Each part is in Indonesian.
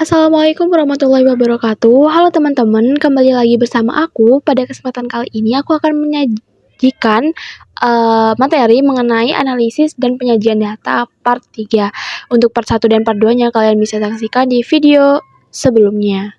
Assalamualaikum warahmatullahi wabarakatuh. Halo teman-teman, kembali lagi bersama aku. Pada kesempatan kali ini aku akan menyajikan materi mengenai analisis dan penyajian data part 3. Untuk part 1 dan part 2-nya kalian bisa saksikan di video sebelumnya.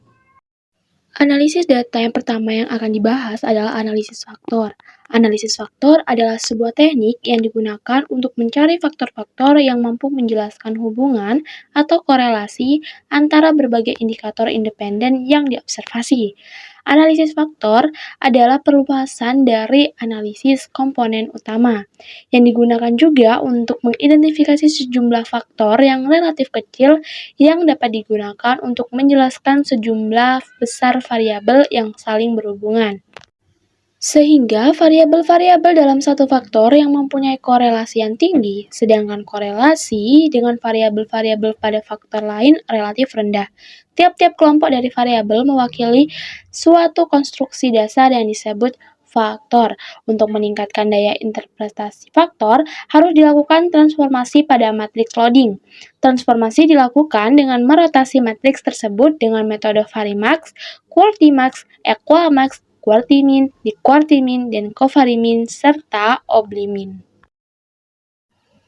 Analisis data yang pertama yang akan dibahas adalah analisis faktor. Analisis faktor adalah sebuah teknik yang digunakan untuk mencari faktor-faktor yang mampu menjelaskan hubungan atau korelasi antara berbagai indikator independen yang diobservasi. Analisis faktor adalah perluasan dari analisis komponen utama, yang digunakan juga untuk mengidentifikasi sejumlah faktor yang relatif kecil yang dapat digunakan untuk menjelaskan sejumlah besar variabel yang saling berhubungan. Sehingga variabel-variabel dalam satu faktor yang mempunyai korelasi yang tinggi, sedangkan korelasi dengan variabel-variabel pada faktor lain relatif rendah. Tiap-tiap kelompok dari variabel mewakili suatu konstruksi dasar yang disebut faktor. Untuk meningkatkan daya interpretasi faktor, harus dilakukan transformasi pada matriks loading. Transformasi dilakukan dengan merotasi matriks tersebut dengan metode Varimax, Quartimax, Equalmax, Quartimin, Diquartimin, dan Covarimin, serta Oblimin.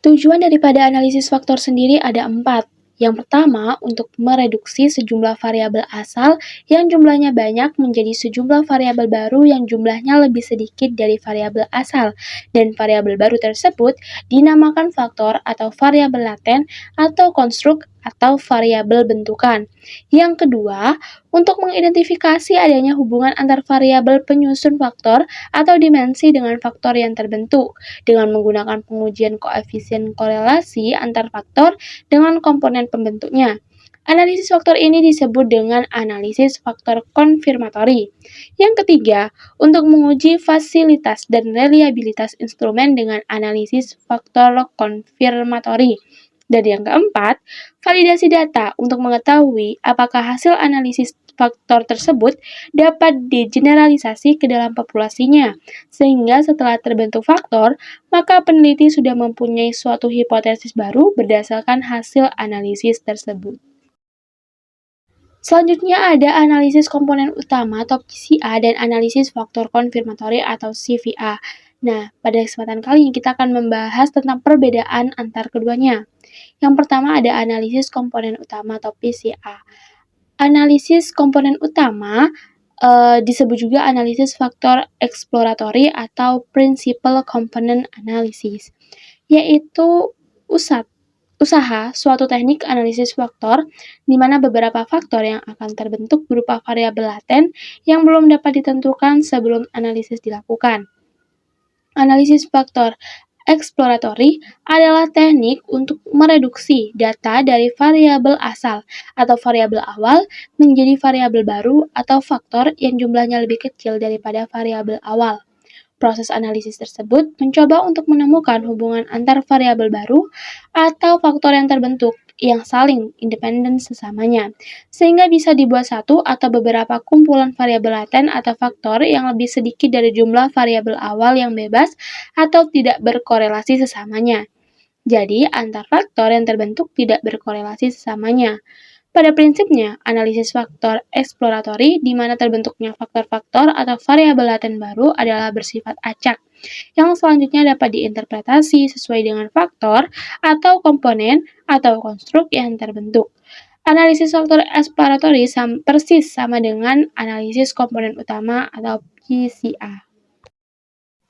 Tujuan daripada analisis faktor sendiri ada 4. Yang pertama, untuk mereduksi sejumlah variabel asal yang jumlahnya banyak menjadi sejumlah variabel baru yang jumlahnya lebih sedikit dari variabel asal, dan variabel baru tersebut dinamakan faktor atau variabel laten atau konstruk atau variabel bentukan. Yang kedua, untuk mengidentifikasi adanya hubungan antar variabel penyusun faktor atau dimensi dengan faktor yang terbentuk dengan menggunakan pengujian koefisien korelasi antar faktor dengan komponen pembentuknya. Analisis faktor ini disebut dengan analisis faktor konfirmatori. Yang ketiga, untuk menguji fasilitas dan reliabilitas instrumen dengan analisis faktor konfirmatori. Dan yang keempat, validasi data untuk mengetahui apakah hasil analisis faktor tersebut dapat digeneralisasi ke dalam populasinya, sehingga setelah terbentuk faktor, maka peneliti sudah mempunyai suatu hipotesis baru berdasarkan hasil analisis tersebut. Selanjutnya ada analisis komponen utama atau PCA dan analisis faktor konfirmatori atau CVA. Nah, pada kesempatan kali ini kita akan membahas tentang perbedaan antar keduanya. Yang pertama ada analisis komponen utama atau PCA. Analisis komponen utama disebut juga analisis faktor eksploratory atau principal component analysis, yaitu usaha suatu teknik analisis faktor di mana beberapa faktor yang akan terbentuk berupa variabel laten yang belum dapat ditentukan sebelum analisis dilakukan. Analisis faktor eksploratory adalah teknik untuk mereduksi data dari variabel asal atau variabel awal menjadi variabel baru atau faktor yang jumlahnya lebih kecil daripada variabel awal. Proses analisis tersebut mencoba untuk menemukan hubungan antar variabel baru atau faktor yang terbentuk yang saling independen sesamanya, sehingga bisa dibuat satu atau beberapa kumpulan variabel laten atau faktor yang lebih sedikit dari jumlah variabel awal yang bebas atau tidak berkorelasi sesamanya. Jadi, antar faktor yang terbentuk tidak berkorelasi sesamanya. Pada prinsipnya, analisis faktor eksploratori di mana terbentuknya faktor-faktor atau variabel laten baru adalah bersifat acak, yang selanjutnya dapat diinterpretasi sesuai dengan faktor atau komponen atau konstruk yang terbentuk. Analisis faktor eksploratori persis sama dengan analisis komponen utama atau PCA.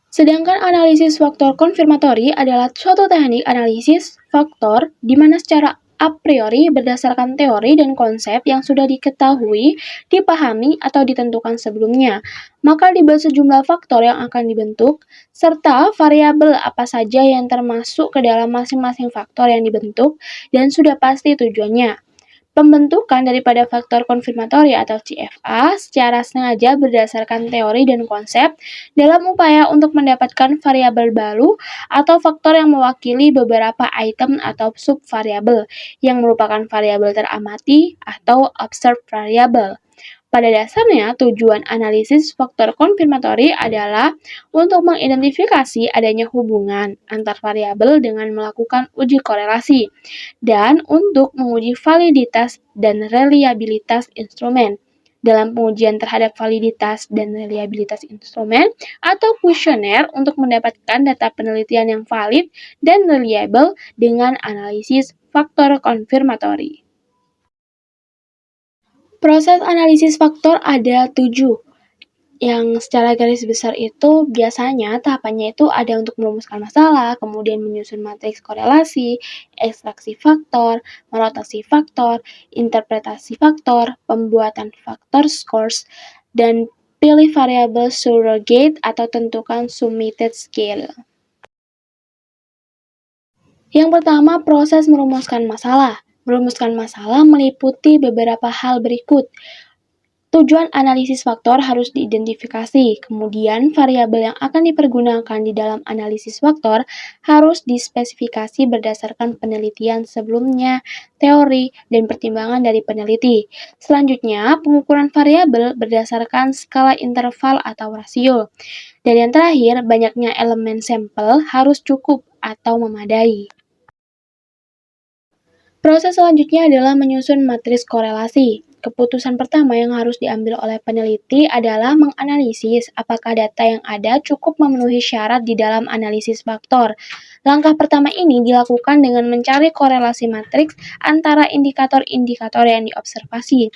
Sedangkan analisis faktor konfirmatori adalah suatu teknik analisis faktor di mana secara a priori berdasarkan teori dan konsep yang sudah diketahui, dipahami, atau ditentukan sebelumnya. Maka dibuat sejumlah faktor yang akan dibentuk, serta variabel apa saja yang termasuk ke dalam masing-masing faktor yang dibentuk, dan sudah pasti tujuannya. Pembentukan daripada faktor konfirmatori atau CFA secara sengaja berdasarkan teori dan konsep dalam upaya untuk mendapatkan variabel baru atau faktor yang mewakili beberapa item atau subvariabel yang merupakan variabel teramati atau observed variable. Pada dasarnya, tujuan analisis faktor konfirmatori adalah untuk mengidentifikasi adanya hubungan antar variabel dengan melakukan uji korelasi dan untuk menguji validitas dan reliabilitas instrumen. Dalam pengujian terhadap validitas dan reliabilitas instrumen atau kuesioner untuk mendapatkan data penelitian yang valid dan reliable dengan analisis faktor konfirmatori. Proses analisis faktor ada 7, yang secara garis besar itu biasanya tahapannya itu ada untuk merumuskan masalah, kemudian menyusun matriks korelasi, ekstraksi faktor, merotasi faktor, interpretasi faktor, pembuatan faktor scores, dan pilih variabel surrogate atau tentukan summated scale. Yang pertama, proses merumuskan masalah. Merumuskan masalah meliputi beberapa hal berikut. Tujuan analisis faktor harus diidentifikasi, kemudian variabel yang akan dipergunakan di dalam analisis faktor harus dispesifikasi berdasarkan penelitian sebelumnya, teori, dan pertimbangan dari peneliti. Selanjutnya, pengukuran variabel berdasarkan skala interval atau rasio. Dan yang terakhir, banyaknya elemen sampel harus cukup atau memadai. Proses selanjutnya adalah menyusun matriks korelasi. Keputusan pertama yang harus diambil oleh peneliti adalah menganalisis apakah data yang ada cukup memenuhi syarat di dalam analisis faktor. Langkah pertama ini dilakukan dengan mencari korelasi matriks antara indikator-indikator yang diobservasi.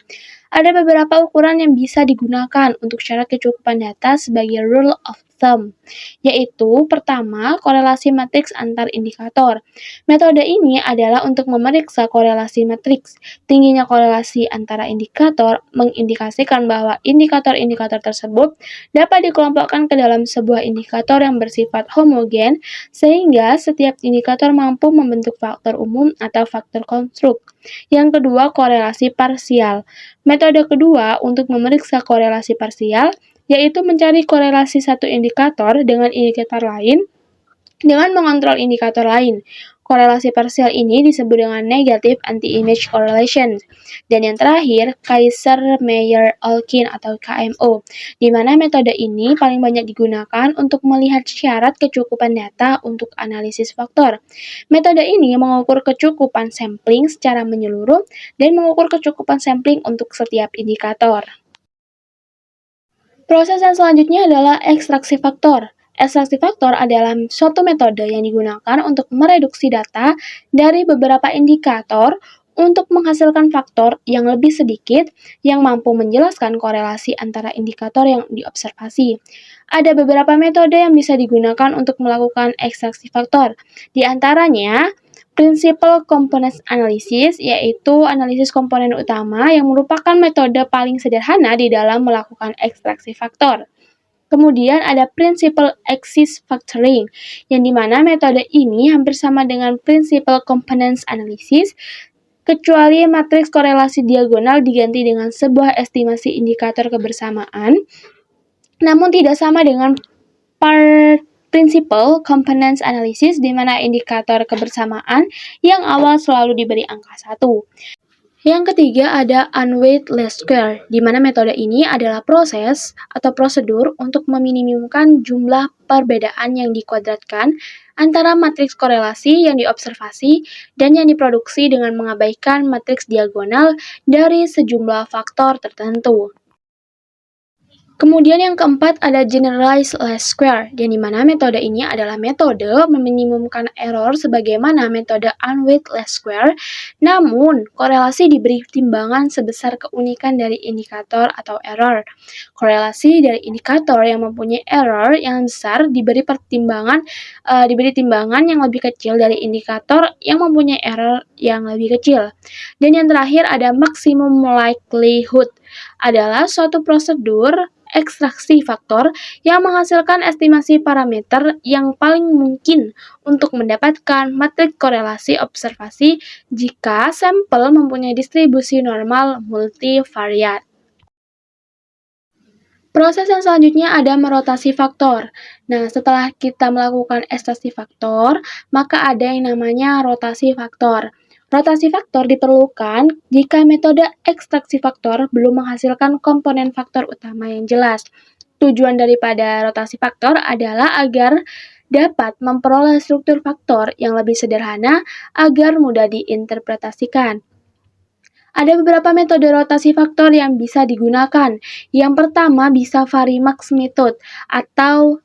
Ada beberapa ukuran yang bisa digunakan untuk syarat kecukupan data sebagai rule of thumb, yaitu pertama, korelasi matriks antar indikator. Metode ini adalah untuk memeriksa korelasi matriks. Tingginya korelasi antara indikator mengindikasikan bahwa indikator-indikator tersebut dapat dikelompokkan ke dalam sebuah indikator yang bersifat homogen, sehingga setiap indikator mampu membentuk faktor umum atau faktor konstruk. Yang kedua, korelasi parsial. Metode kedua untuk memeriksa korelasi parsial yaitu mencari korelasi satu indikator dengan indikator lain dengan mengontrol indikator lain. Korelasi parsial ini disebut dengan negative anti-image correlation. Dan yang terakhir, Kaiser-Meyer-Olkin atau KMO, di mana metode ini paling banyak digunakan untuk melihat syarat kecukupan data untuk analisis faktor. Metode ini mengukur kecukupan sampling secara menyeluruh dan mengukur kecukupan sampling untuk setiap indikator. Proses yang selanjutnya adalah ekstraksi faktor. Ekstraksi faktor adalah suatu metode yang digunakan untuk mereduksi data dari beberapa indikator untuk menghasilkan faktor yang lebih sedikit yang mampu menjelaskan korelasi antara indikator yang diobservasi. Ada beberapa metode yang bisa digunakan untuk melakukan ekstraksi faktor. Di antaranya, Principal Components Analysis, yaitu analisis komponen utama yang merupakan metode paling sederhana di dalam melakukan ekstraksi faktor. Kemudian ada Principal Axis Factoring, yang dimana metode ini hampir sama dengan Principal Components Analysis, kecuali matriks korelasi diagonal diganti dengan sebuah estimasi indikator kebersamaan, namun tidak sama dengan Principal Components Analysis, di mana indikator kebersamaan yang awal selalu diberi angka 1. Yang ketiga ada unweighted least square, di mana metode ini adalah proses atau prosedur untuk meminimumkan jumlah perbedaan yang dikuadratkan antara matriks korelasi yang diobservasi dan yang diproduksi dengan mengabaikan matriks diagonal dari sejumlah faktor tertentu. Kemudian yang keempat ada generalized least square, yang dimana metode ini adalah metode meminimumkan error sebagaimana metode unweighted least square, namun korelasi diberi timbangan sebesar keunikan dari indikator atau error. Korelasi dari indikator yang mempunyai error yang besar diberi timbangan yang lebih kecil dari indikator yang mempunyai error yang lebih kecil. Dan yang terakhir ada maximum likelihood, adalah suatu prosedur ekstraksi faktor yang menghasilkan estimasi parameter yang paling mungkin untuk mendapatkan matriks korelasi observasi jika sampel mempunyai distribusi normal multivariat. Proses yang selanjutnya ada merotasi faktor. Nah, setelah kita melakukan ekstraksi faktor, maka ada yang namanya rotasi faktor. Rotasi faktor diperlukan jika metode ekstraksi faktor belum menghasilkan komponen faktor utama yang jelas. Tujuan daripada rotasi faktor adalah agar dapat memperoleh struktur faktor yang lebih sederhana agar mudah diinterpretasikan. Ada beberapa metode rotasi faktor yang bisa digunakan. Yang pertama bisa Varimax method atau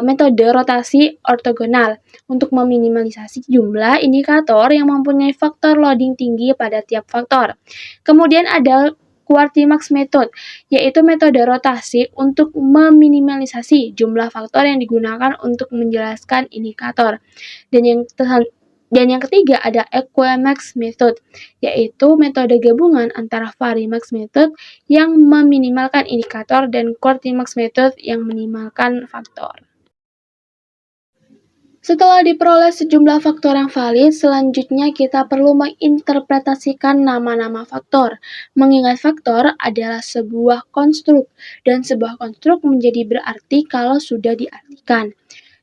metode rotasi ortogonal untuk meminimalisasi jumlah indikator yang mempunyai faktor loading tinggi pada tiap faktor. Kemudian ada Quartimax method, yaitu metode rotasi untuk meminimalisasi jumlah faktor yang digunakan untuk menjelaskan indikator. Dan yang ketiga ada Equimax method, yaitu metode gabungan antara Varimax method yang meminimalkan indikator dan Quartimax method yang meminimalkan faktor. Setelah diperoleh sejumlah faktor yang valid, selanjutnya kita perlu menginterpretasikan nama-nama faktor. Mengingat faktor adalah sebuah konstruk, dan sebuah konstruk menjadi berarti kalau sudah diartikan.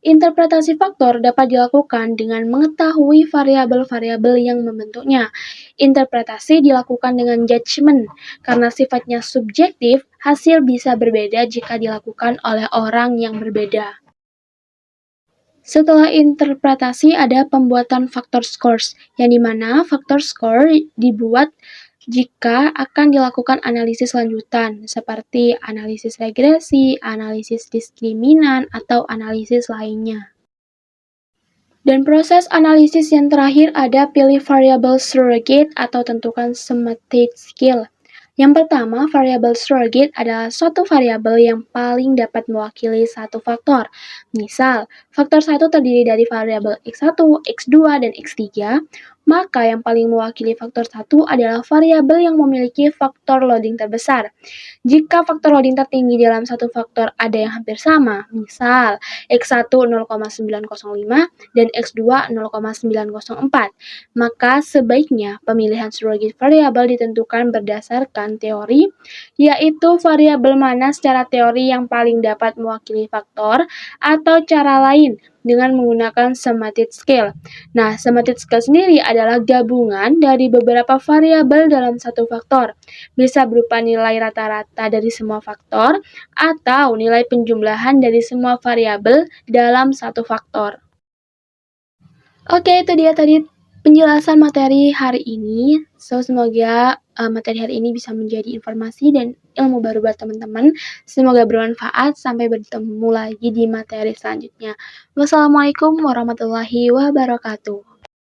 Interpretasi faktor dapat dilakukan dengan mengetahui variabel-variabel yang membentuknya. Interpretasi dilakukan dengan judgment, karena sifatnya subjektif, hasil bisa berbeda jika dilakukan oleh orang yang berbeda. Setelah interpretasi ada pembuatan faktor scores, yang dimana faktor score dibuat jika akan dilakukan analisis lanjutan, seperti analisis regresi, analisis diskriminan, atau analisis lainnya. Dan proses analisis yang terakhir ada pilih variable surrogate atau tentukan semantic scale. Yang pertama, variabel surrogate adalah suatu variabel yang paling dapat mewakili satu faktor. Misal, faktor 1 terdiri dari variabel x1, x2, dan x3, maka yang paling mewakili faktor 1 adalah variabel yang memiliki faktor loading terbesar. Jika faktor loading tertinggi dalam satu faktor ada yang hampir sama, misal x1 0,905 dan x2 0,904, maka sebaiknya pemilihan surrogate variabel ditentukan berdasarkan teori, yaitu variabel mana secara teori yang paling dapat mewakili faktor, atau cara lain dengan menggunakan semantic scale. Nah, semantic scale sendiri adalah gabungan dari beberapa variabel dalam satu faktor. Bisa berupa nilai rata-rata dari semua faktor atau nilai penjumlahan dari semua variabel dalam satu faktor. Oke, itu dia tadi penjelasan materi hari ini. Semoga materi hari ini bisa menjadi informasi dan ilmu baru buat teman-teman. Semoga bermanfaat. Sampai bertemu lagi di materi selanjutnya. Wassalamualaikum warahmatullahi wabarakatuh.